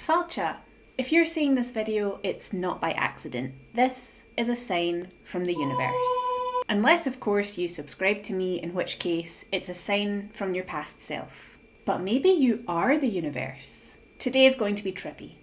Falcha. If you're seeing this video, it's not by accident. This is a sign from the universe. Unless, of course, you subscribe to me, in which case it's a sign from your past self. But maybe you are the universe. Today is going to be trippy.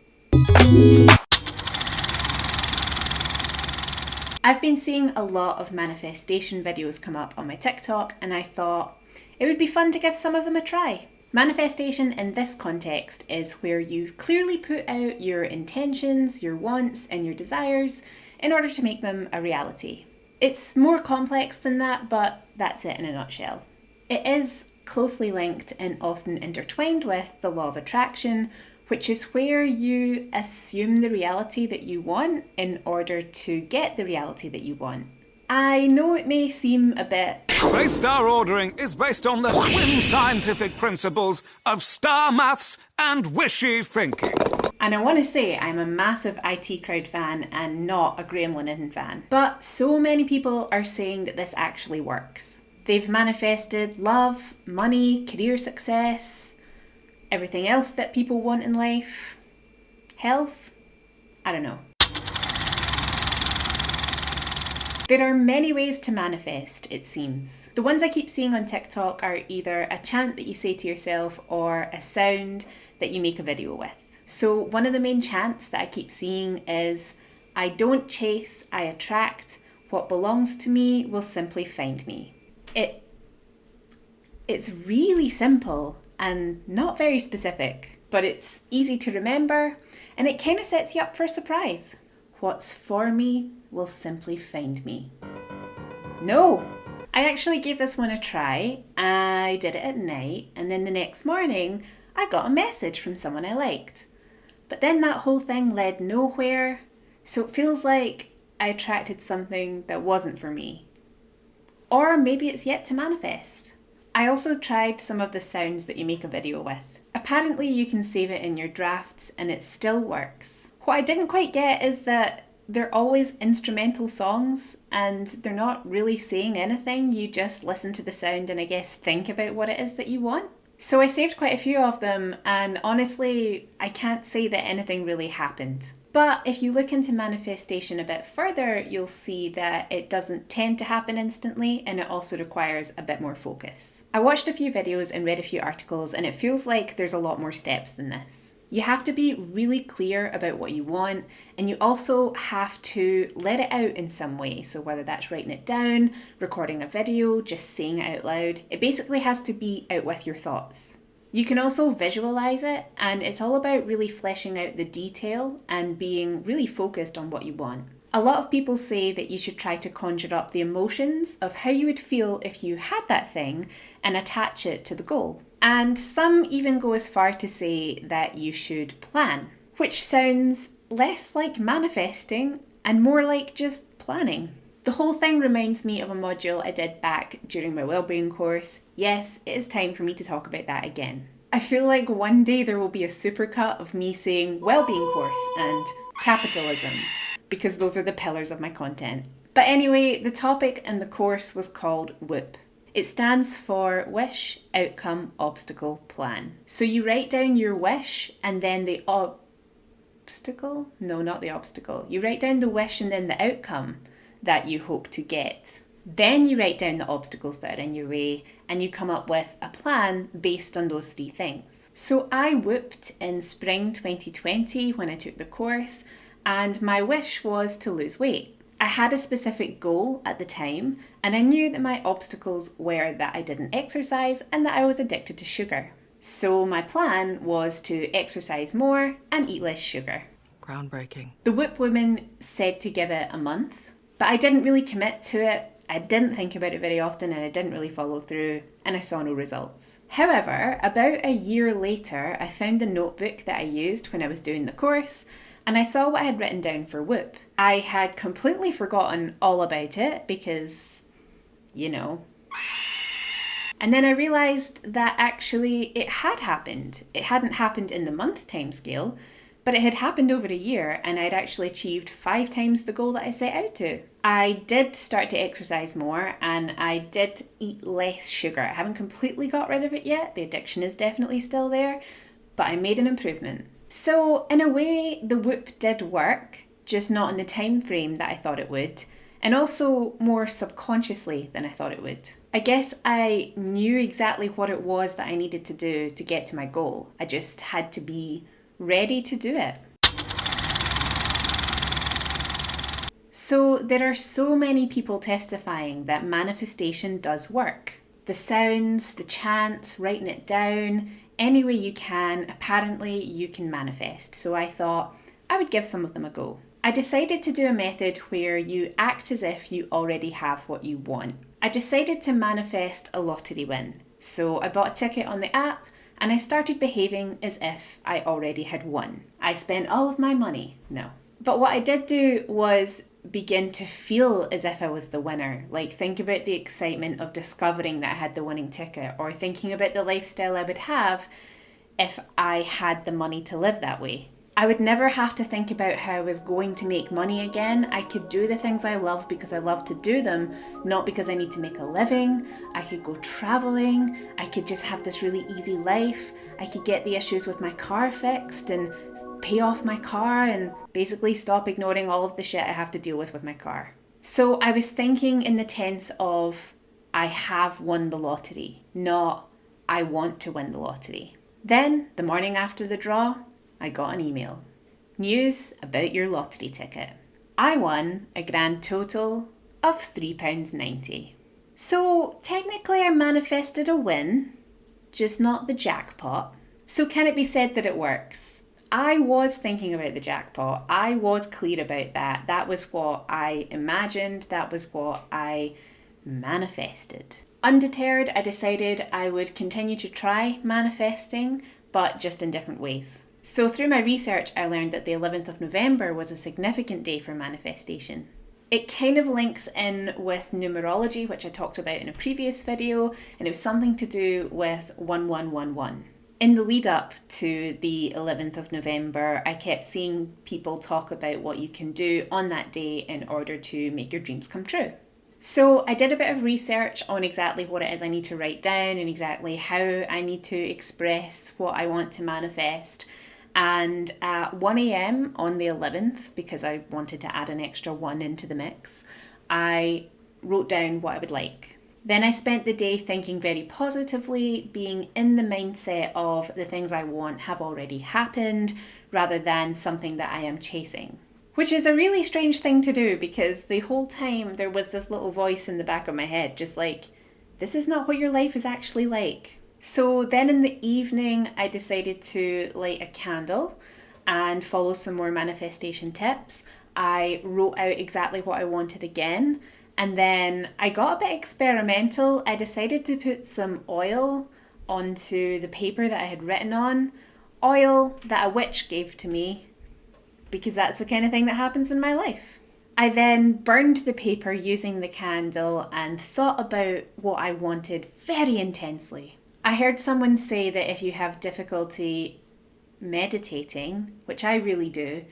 I've been seeing a lot of manifestation videos come up on my TikTok, and I thought it would be fun to give some of them a try. Manifestation in this context is where you clearly put out your intentions, your wants, and your desires in order to make them a reality. It's more complex than that, but that's it in a nutshell. It is closely linked and often intertwined with the law of attraction, which is where you assume the reality that you want in order to get the reality that you want. I know it may seem a bit... Space star ordering is based on the twin scientific principles of star maths and wishy thinking. And I want to say I'm a massive IT Crowd fan and not a Graham Linehan fan. But so many people are saying that this actually works. They've manifested love, money, career success, everything else that people want in life. Health? I don't know. There are many ways to manifest, it seems. The ones I keep seeing on TikTok are either a chant that you say to yourself or a sound that you make a video with. So one of the main chants that I keep seeing is, I don't chase, I attract. What belongs to me will simply find me. It's really simple and not very specific, but it's easy to remember and it kind of sets you up for a surprise. What's for me will simply find me. No! I actually gave this one a try. I did it at night, and then the next morning I got a message from someone I liked. But then that whole thing led nowhere, so it feels like I attracted something that wasn't for me. Or maybe it's yet to manifest. I also tried some of the sounds that you make a video with. Apparently you can save it in your drafts and it still works. What I didn't quite get is that they're always instrumental songs and they're not really saying anything. You just listen to the sound and I guess think about what it is that you want. So I saved quite a few of them and honestly, I can't say that anything really happened. But if you look into manifestation a bit further, you'll see that it doesn't tend to happen instantly and it also requires a bit more focus. I watched a few videos and read a few articles and it feels like there's a lot more steps than this. You have to be really clear about what you want, and you also have to let it out in some way. So whether that's writing it down, recording a video, just saying it out loud, it basically has to be out with your thoughts. You can also visualize it, and it's all about really fleshing out the detail and being really focused on what you want. A lot of people say that you should try to conjure up the emotions of how you would feel if you had that thing and attach it to the goal. And some even go as far to say that you should plan, which sounds less like manifesting and more like just planning. The whole thing reminds me of a module I did back during my wellbeing course. Yes, it is time for me to talk about that again. I feel like one day there will be a supercut of me saying wellbeing course and capitalism, because those are the pillars of my content. But anyway, the topic in the course was called WOOP. It stands for Wish, Outcome, Obstacle, Plan. So you write down your wish and then the obstacle? No, not the obstacle. You write down the wish and then the outcome that you hope to get. Then you write down the obstacles that are in your way and you come up with a plan based on those three things. So I whooped in spring 2020 when I took the course, and my wish was to lose weight. I had a specific goal at the time, and I knew that my obstacles were that I didn't exercise and that I was addicted to sugar. So my plan was to exercise more and eat less sugar. Groundbreaking. The Whoop women said to give it a month, but I didn't really commit to it. I didn't think about it very often and I didn't really follow through, and I saw no results. However, about a year later, I found a notebook that I used when I was doing the course, and I saw what I had written down for Whoop. I had completely forgotten all about it because, you know. And then I realised that actually it had happened. It hadn't happened in the month timescale, but it had happened over a year and I'd actually achieved 5 times the goal that I set out to. I did start to exercise more and I did eat less sugar. I haven't completely got rid of it yet. The addiction is definitely still there, but I made an improvement. So in a way, the Whoop did work, just not in the time frame that I thought it would, and also more subconsciously than I thought it would. I guess I knew exactly what it was that I needed to do to get to my goal. I just had to be ready to do it. So there are so many people testifying that manifestation does work. The sounds, the chants, writing it down, any way you can, apparently you can manifest. So I thought I would give some of them a go. I decided to do a method where you act as if you already have what you want. I decided to manifest a lottery win. So I bought a ticket on the app and I started behaving as if I already had won. I spent all of my money. No. But what I did do was begin to feel as if I was the winner. Like think about the excitement of discovering that I had the winning ticket, or thinking about the lifestyle I would have if I had the money to live that way. I would never have to think about how I was going to make money again. I could do the things I love because I love to do them, not because I need to make a living. I could go traveling. I could just have this really easy life. I could get the issues with my car fixed and pay off my car and basically stop ignoring all of the shit I have to deal with my car. So I was thinking in the tense of I have won the lottery, not I want to win the lottery. Then, the morning after the draw, I got an email. News about your lottery ticket. I won a grand total of £3.90. So technically I manifested a win, just not the jackpot. So can it be said that it works? I was thinking about the jackpot. I was clear about that. That was what I imagined. That was what I manifested. Undeterred, I decided I would continue to try manifesting, but just in different ways. So through my research, I learned that the 11th of November was a significant day for manifestation. It kind of links in with numerology, which I talked about in a previous video, and it was something to do with 1111. In the lead up to the 11th of November, I kept seeing people talk about what you can do on that day in order to make your dreams come true. So I did a bit of research on exactly what it is I need to write down and exactly how I need to express what I want to manifest. And at 1 a.m. on the 11th, because I wanted to add an extra 1 into the mix, I wrote down what I would like. Then I spent the day thinking very positively, being in the mindset of the things I want have already happened, rather than something that I am chasing. Which is a really strange thing to do, because the whole time there was this little voice in the back of my head, just like, this is not what your life is actually like. So then in the evening, I decided to light a candle and follow some more manifestation tips. I wrote out exactly what I wanted again. And then I got a bit experimental. I decided to put some oil onto the paper that I had written on. Oil that a witch gave to me, because that's the kind of thing that happens in my life. I then burned the paper using the candle and thought about what I wanted very intensely. I heard someone say that if you have difficulty meditating, which I really do,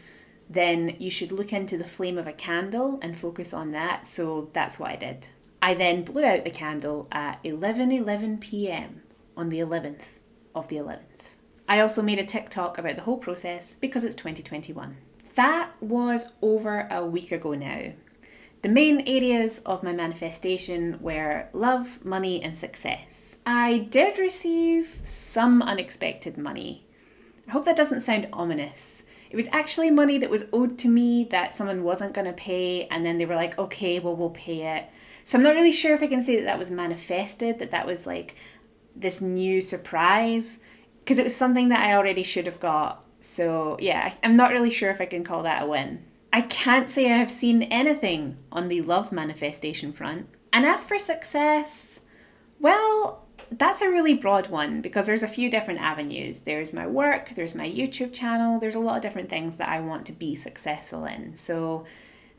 then you should look into the flame of a candle and focus on that. So that's what I did. I then blew out the candle at 11:11 p.m. on the 11th of the 11th. I also made a TikTok about the whole process because it's 2021. That was over a week ago now. The main areas of my manifestation were love, money, and success. I did receive some unexpected money. I hope that doesn't sound ominous. It was actually money that was owed to me that someone wasn't going to pay, and then they were like, okay, well, we'll pay it. So I'm not really sure if I can say that that was manifested, that was like this new surprise, because it was something that I already should have got. So yeah, I'm not really sure if I can call that a win. I can't say I have seen anything on the love manifestation front. And as for success, well, that's a really broad one because there's a few different avenues. There's my work, there's my YouTube channel, there's a lot of different things that I want to be successful in. So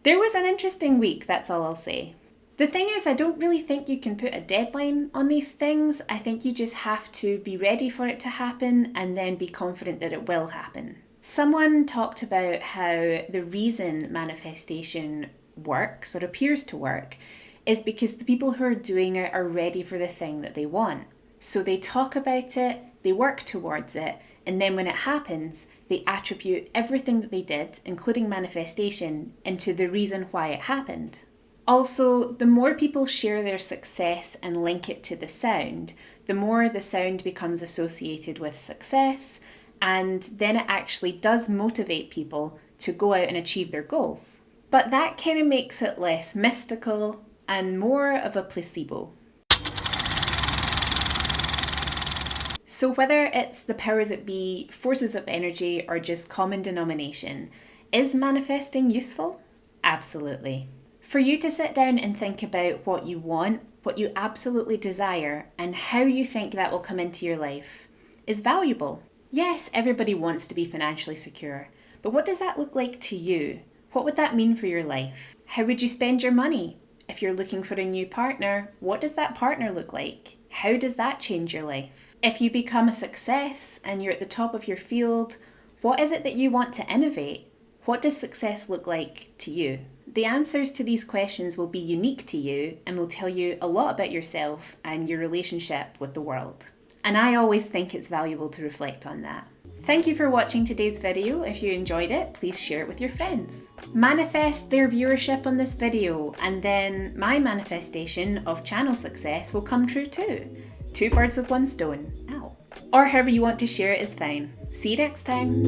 there was an interesting week, that's all I'll say. The thing is, I don't really think you can put a deadline on these things. I think you just have to be ready for it to happen and then be confident that it will happen. Someone talked about how the reason manifestation works or appears to work is because the people who are doing it are ready for the thing that they want. So they talk about it, they work towards it, And then when it happens, they attribute everything that they did, including manifestation, into the reason why it happened. Also, the more people share their success and link it to the sound, the more the sound becomes associated with success, and then it actually does motivate people to go out and achieve their goals. But that kind of makes it less mystical and more of a placebo. So whether it's the powers that be, forces of energy, or just common denomination, is manifesting useful? Absolutely. For you to sit down and think about what you want, what you absolutely desire, and how you think that will come into your life is valuable. Yes, everybody wants to be financially secure, but what does that look like to you? What would that mean for your life? How would you spend your money? If you're looking for a new partner, what does that partner look like? How does that change your life? If you become a success and you're at the top of your field, what is it that you want to innovate? What does success look like to you? The answers to these questions will be unique to you and will tell you a lot about yourself and your relationship with the world. And I always think it's valuable to reflect on that. Thank you for watching today's video. If you enjoyed it, please share it with your friends. Manifest their viewership on this video, and then my manifestation of channel success will come true too. 2 birds with 1 stone. Ow. Or however you want to share it is fine. See you next time.